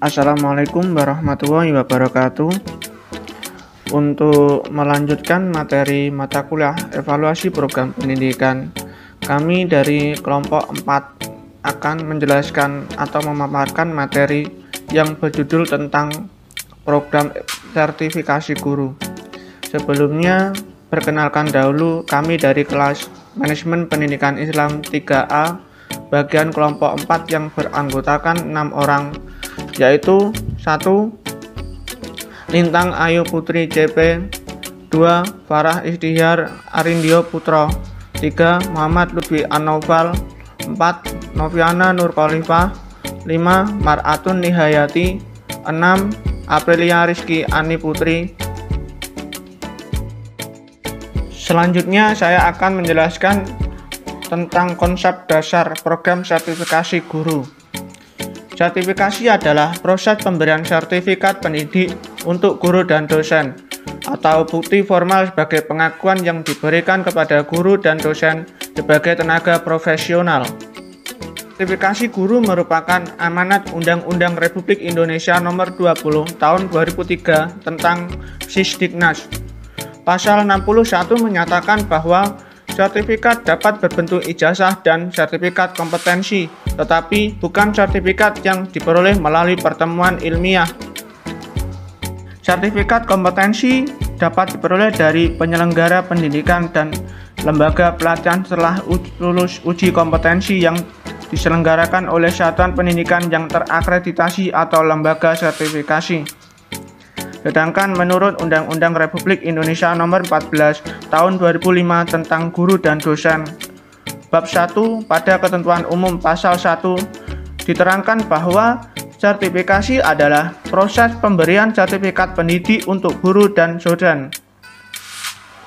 Assalamualaikum warahmatullahi wabarakatuh. Untuk melanjutkan materi mata kuliah evaluasi program pendidikan, kami dari kelompok 4 akan menjelaskan atau memaparkan materi yang berjudul tentang program sertifikasi guru. Sebelumnya, perkenalkan dahulu kami dari kelas Manajemen Pendidikan Islam 3A, bagian kelompok 4 yang beranggotakan 6 orang, yaitu 1. Lintang Ayu Putri CP, 2. Farah Istighfar Arindio Putro, 3. Muhammad Lutfi An-Naufal, 4. Noviana Nur Khalifah, 5. Mar'atun Nihayati, 6. Aprilia Rizky Ani Putri. Selanjutnya saya akan menjelaskan tentang konsep dasar program sertifikasi guru. Sertifikasi adalah proses pemberian sertifikat pendidik untuk guru dan dosen, atau bukti formal sebagai pengakuan yang diberikan kepada guru dan dosen sebagai tenaga profesional. Sertifikasi guru merupakan amanat Undang-Undang Republik Indonesia Nomor 20 Tahun 2003 tentang Sisdiknas. Pasal 61 menyatakan bahwa sertifikat dapat berbentuk ijazah dan sertifikat kompetensi, tetapi bukan sertifikat yang diperoleh melalui pertemuan ilmiah. Sertifikat kompetensi dapat diperoleh dari penyelenggara pendidikan dan lembaga pelatihan setelah lulus uji kompetensi yang diselenggarakan oleh satuan pendidikan yang terakreditasi atau lembaga sertifikasi. Sedangkan menurut Undang-Undang Republik Indonesia Nomor 14 Tahun 2005 tentang guru dan dosen, Bab 1 pada ketentuan umum pasal 1 diterangkan bahwa sertifikasi adalah proses pemberian sertifikat pendidik untuk guru dan dosen.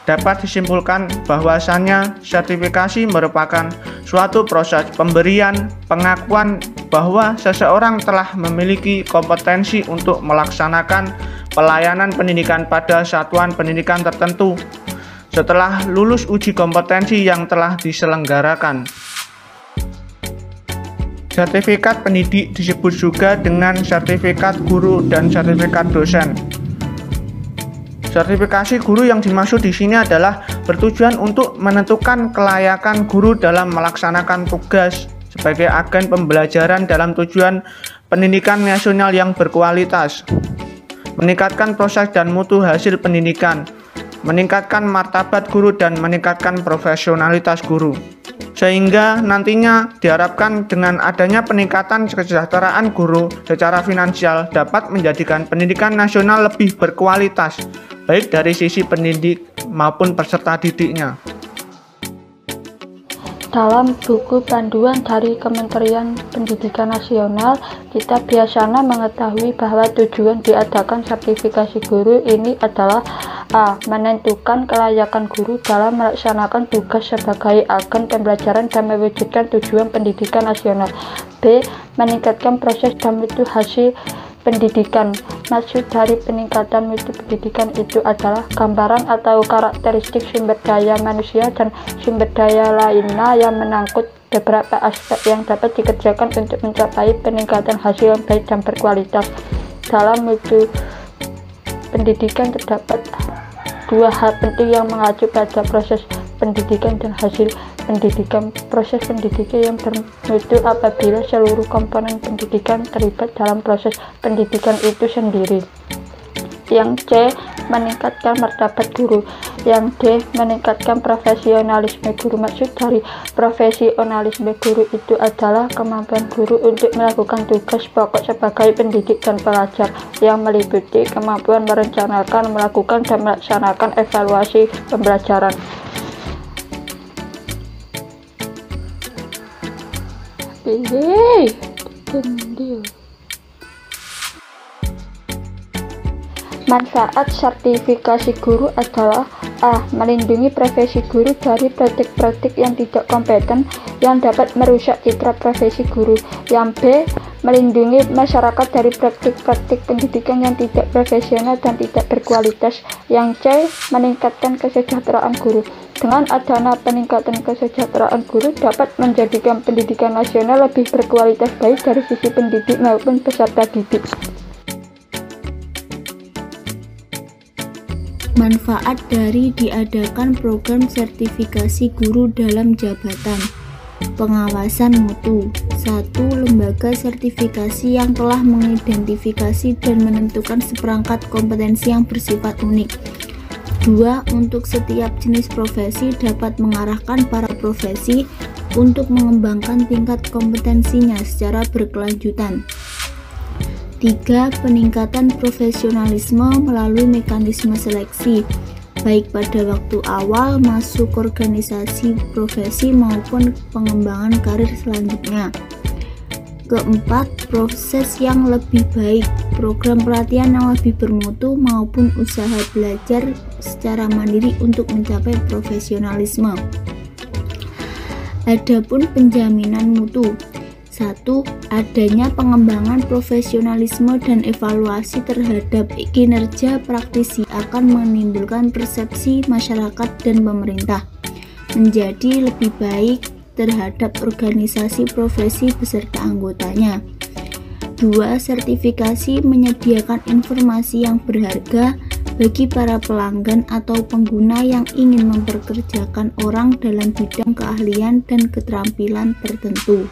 Dapat disimpulkan bahwasannya sertifikasi merupakan suatu proses pemberian pengakuan bahwa seseorang telah memiliki kompetensi untuk melaksanakan pelayanan pendidikan pada satuan pendidikan tertentu setelah lulus uji kompetensi yang telah diselenggarakan. Sertifikat pendidik disebut juga dengan sertifikat guru dan sertifikat dosen. Sertifikasi guru yang dimaksud di sini adalah bertujuan untuk menentukan kelayakan guru dalam melaksanakan tugas sebagai agen pembelajaran dalam tujuan pendidikan nasional yang berkualitas, meningkatkan proses dan mutu hasil pendidikan, meningkatkan martabat guru dan meningkatkan profesionalitas guru. Sehingga nantinya diharapkan dengan adanya peningkatan kesejahteraan guru secara finansial dapat menjadikan pendidikan nasional lebih berkualitas, baik dari sisi pendidik maupun peserta didiknya. Dalam buku panduan dari Kementerian Pendidikan Nasional, kita biasanya mengetahui bahwa tujuan diadakan sertifikasi guru ini adalah A. Menentukan kelayakan guru dalam melaksanakan tugas sebagai agen pembelajaran dan mewujudkan tujuan pendidikan nasional. B. Meningkatkan proses dan mutu hasil pendidikan. Maksud dari peningkatan mutu pendidikan itu adalah gambaran atau karakteristik sumber daya manusia dan sumber daya lainnya yang menangkut beberapa aspek yang dapat dikerjakan untuk mencapai peningkatan hasil yang baik dan berkualitas. Dalam mutu pendidikan terdapat dua hal penting yang mengacu pada proses pendidikan dan hasil pendidikan. Proses pendidikan yang bermutu apabila seluruh komponen pendidikan terlibat dalam proses pendidikan itu sendiri. Yang C. Meningkatkan martabat guru. Yang D. Meningkatkan profesionalisme guru. Maksud dari profesionalisme guru itu adalah kemampuan guru untuk melakukan tugas pokok sebagai pendidik dan pelajar, yang meliputi kemampuan merencanakan, melakukan, dan melaksanakan evaluasi pembelajaran. Manfaat sertifikasi guru adalah A. Melindungi profesi guru dari praktik-praktik yang tidak kompeten yang dapat merusak citra profesi guru. Yang B. Melindungi masyarakat dari praktik-praktik pendidikan yang tidak profesional dan tidak berkualitas. Yang C. Meningkatkan kesejahteraan guru. Dengan adanya peningkatan kesejahteraan guru dapat menjadikan pendidikan nasional lebih berkualitas baik dari sisi pendidik maupun peserta didik. Manfaat dari diadakan program sertifikasi guru dalam jabatan. Pengawasan mutu. 1. Lembaga sertifikasi yang telah mengidentifikasi dan menentukan seperangkat kompetensi yang bersifat unik. 2. Untuk setiap jenis profesi dapat mengarahkan para profesi untuk mengembangkan tingkat kompetensinya secara berkelanjutan. 3. Peningkatan profesionalisme melalui mekanisme seleksi, baik pada waktu awal masuk organisasi profesi maupun pengembangan karir selanjutnya. Keempat, proses yang lebih baik, program pelatihan yang lebih bermutu maupun usaha belajar secara mandiri untuk mencapai profesionalisme. Adapun penjaminan mutu. 1. Adanya pengembangan profesionalisme dan evaluasi terhadap kinerja praktisi akan menimbulkan persepsi masyarakat dan pemerintah menjadi lebih baik terhadap organisasi profesi beserta anggotanya. 2. Sertifikasi menyediakan informasi yang berharga bagi para pelanggan atau pengguna yang ingin memperkerjakan orang dalam bidang keahlian dan keterampilan tertentu.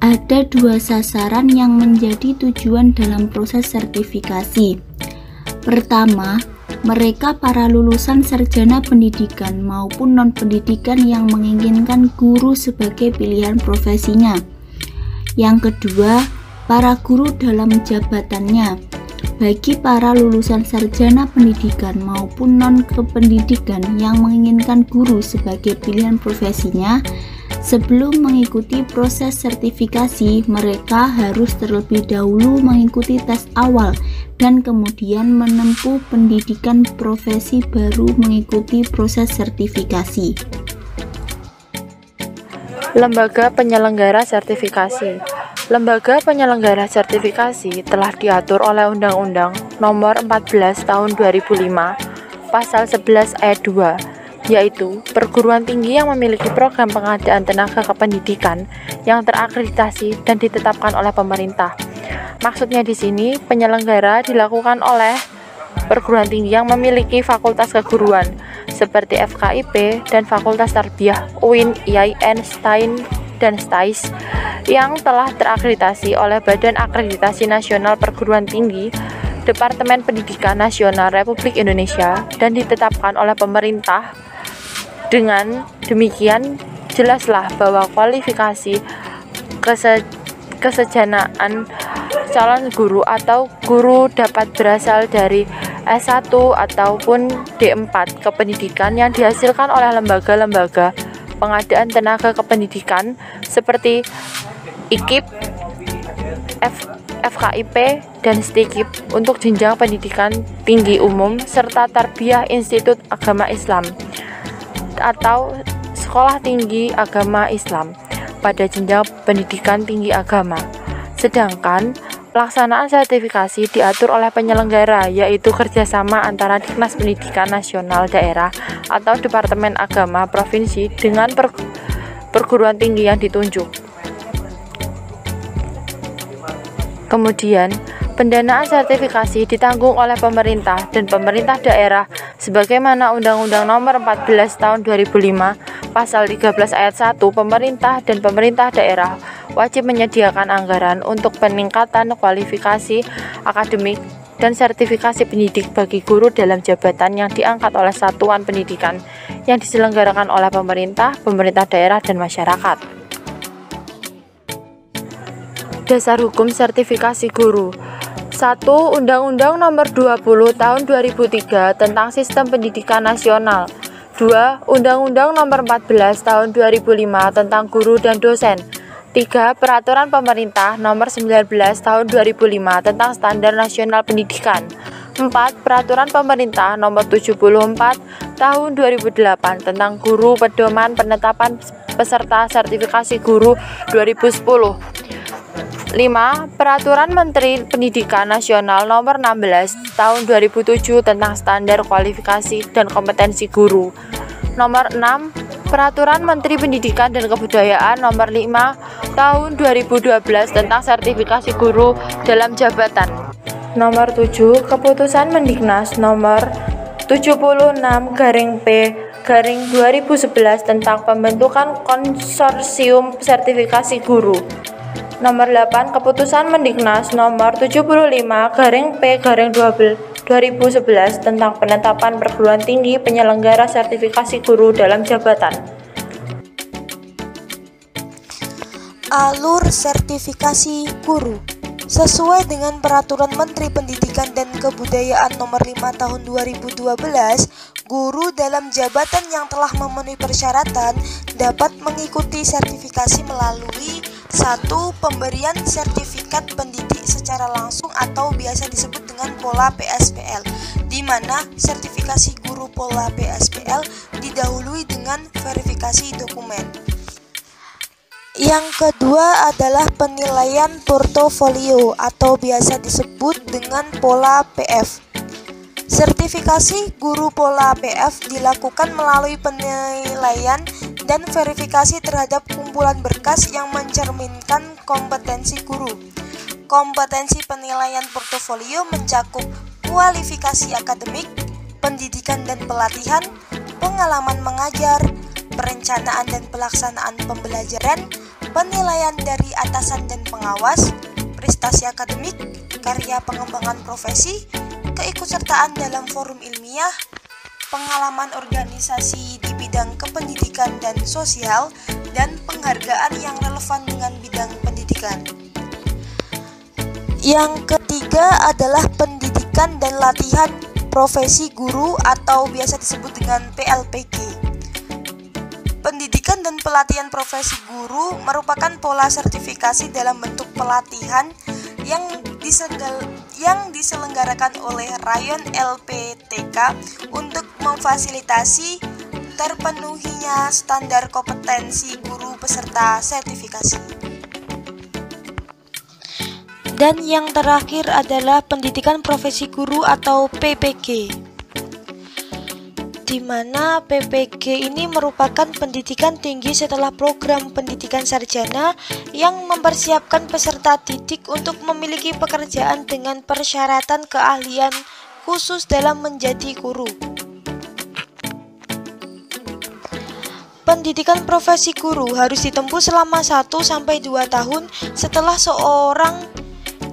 Ada 2 sasaran yang menjadi tujuan dalam proses sertifikasi. Pertama, mereka para lulusan sarjana pendidikan maupun non-pendidikan yang menginginkan guru sebagai pilihan profesinya. Yang kedua, para guru dalam jabatannya. Bagi para lulusan sarjana pendidikan maupun non-kependidikan yang menginginkan guru sebagai pilihan profesinya, sebelum mengikuti proses sertifikasi, mereka harus terlebih dahulu mengikuti tes awal dan kemudian menempuh pendidikan profesi baru mengikuti proses sertifikasi. Lembaga penyelenggara sertifikasi. Lembaga penyelenggara sertifikasi telah diatur oleh Undang-Undang Nomor 14 Tahun 2005, Pasal 11 Ayat 2, yaitu perguruan tinggi yang memiliki program pengadaan tenaga kependidikan yang terakreditasi dan ditetapkan oleh pemerintah. Maksudnya di sini penyelenggara dilakukan oleh perguruan tinggi yang memiliki fakultas keguruan seperti FKIP dan Fakultas Tarbiyah UIN, IAIN, STAIN, dan STAIS yang telah terakreditasi oleh Badan Akreditasi Nasional Perguruan Tinggi, Departemen Pendidikan Nasional Republik Indonesia, dan ditetapkan oleh pemerintah. Dengan demikian, jelaslah bahwa kualifikasi kesejanaan calon guru atau guru dapat berasal dari S1 ataupun D4 kependidikan yang dihasilkan oleh lembaga-lembaga pengadaan tenaga kependidikan seperti IKIP, FKIP, dan STIKIP untuk jenjang pendidikan tinggi umum serta Tarbiyah Institut Agama Islam atau Sekolah Tinggi Agama Islam pada jenjang pendidikan tinggi agama. Sedangkan pelaksanaan sertifikasi diatur oleh penyelenggara, yaitu kerjasama antara Dinas Pendidikan Nasional Daerah atau Departemen Agama Provinsi dengan perguruan tinggi yang ditunjuk. Kemudian, pendanaan sertifikasi ditanggung oleh pemerintah dan pemerintah daerah sebagaimana Undang-Undang Nomor 14 Tahun 2005, Pasal 13 Ayat 1, pemerintah dan pemerintah daerah wajib menyediakan anggaran untuk peningkatan kualifikasi akademik dan sertifikasi pendidik bagi guru dalam jabatan yang diangkat oleh satuan pendidikan yang diselenggarakan oleh pemerintah, pemerintah daerah, dan masyarakat. Dasar hukum sertifikasi guru. 1. Undang-Undang Nomor 20 Tahun 2003 tentang Sistem Pendidikan Nasional. 2. Undang-Undang Nomor 14 Tahun 2005 tentang Guru dan Dosen. 3. Peraturan Pemerintah Nomor 19 Tahun 2005 tentang Standar Nasional Pendidikan. 4. Peraturan Pemerintah Nomor 74 Tahun 2008 tentang Guru Pedoman Penetapan Peserta Sertifikasi Guru 2010. 5. Peraturan Menteri Pendidikan Nasional Nomor 16 Tahun 2007 tentang standar kualifikasi dan kompetensi guru. Nomor 6. Peraturan Menteri Pendidikan dan Kebudayaan Nomor 5 Tahun 2012 tentang sertifikasi guru dalam jabatan. Nomor 7. Keputusan Mendiknas Nomor 76/P/2011 tentang pembentukan konsorsium sertifikasi guru. Nomor 8. Keputusan Mendiknas Nomor 75/P/2011 tentang penetapan perguruan tinggi penyelenggara sertifikasi guru dalam jabatan. Alur sertifikasi guru. Sesuai dengan Peraturan Menteri Pendidikan dan Kebudayaan Nomor 5 Tahun 2012, guru dalam jabatan yang telah memenuhi persyaratan dapat mengikuti sertifikasi melalui 1. Pemberian sertifikat pendidik secara langsung atau biasa disebut dengan pola PSPL, di mana sertifikasi guru pola PSPL didahului dengan verifikasi dokumen. Yang kedua adalah penilaian portofolio atau biasa disebut dengan pola PF. Sertifikasi guru pola PF dilakukan melalui penilaian dan verifikasi terhadap kumpulan berkas yang mencerminkan kompetensi guru. Kompetensi penilaian portofolio mencakup kualifikasi akademik, pendidikan dan pelatihan, pengalaman mengajar, perencanaan dan pelaksanaan pembelajaran, penilaian dari atasan dan pengawas, prestasi akademik, karya pengembangan profesi, keikutsertaan dalam forum ilmiah, pengalaman organisasi di bidang kependidikan dan sosial, dan penghargaan yang relevan dengan bidang pendidikan. Yang ketiga adalah pendidikan dan latihan profesi guru atau biasa disebut dengan PLPG. Pendidikan dan pelatihan profesi guru merupakan pola sertifikasi dalam bentuk pelatihan yang diselenggarakan oleh Rayon LPTK untuk memfasilitasi terpenuhinya standar kompetensi guru peserta sertifikasi. Dan yang terakhir adalah pendidikan profesi guru atau PPG, di mana PPG ini merupakan pendidikan tinggi setelah program pendidikan sarjana yang mempersiapkan peserta didik untuk memiliki pekerjaan dengan persyaratan keahlian khusus dalam menjadi guru. Pendidikan profesi guru harus ditempuh selama 1-2 tahun setelah seorang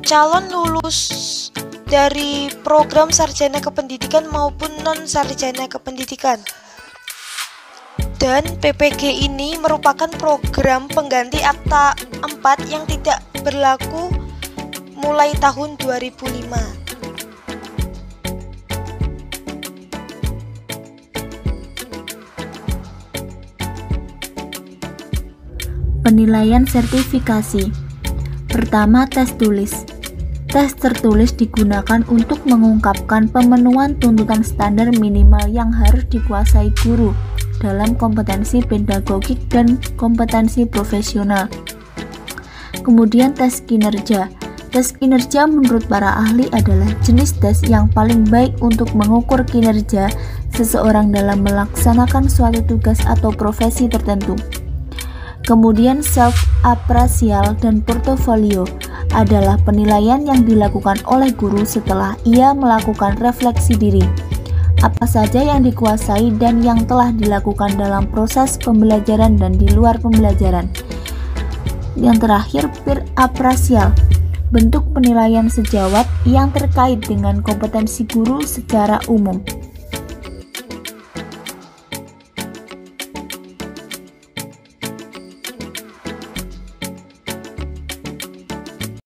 calon lulus dari program sarjana kependidikan maupun non-sarjana kependidikan. Dan PPG ini merupakan program pengganti Akta 4 yang tidak berlaku mulai tahun 2005. Penilaian sertifikasi. Pertama, tes tulis. Tes tertulis digunakan untuk mengungkapkan pemenuhan tuntutan standar minimal yang harus dikuasai guru dalam kompetensi pedagogik dan kompetensi profesional. Kemudian tes kinerja. Tes kinerja menurut para ahli adalah jenis tes yang paling baik untuk mengukur kinerja seseorang dalam melaksanakan suatu tugas atau profesi tertentu. Kemudian self-appraisal dan portofolio adalah penilaian yang dilakukan oleh guru setelah ia melakukan refleksi diri, apa saja yang dikuasai dan yang telah dilakukan dalam proses pembelajaran dan di luar pembelajaran. Yang terakhir, peer appraisal, bentuk penilaian sejawat yang terkait dengan kompetensi guru secara umum.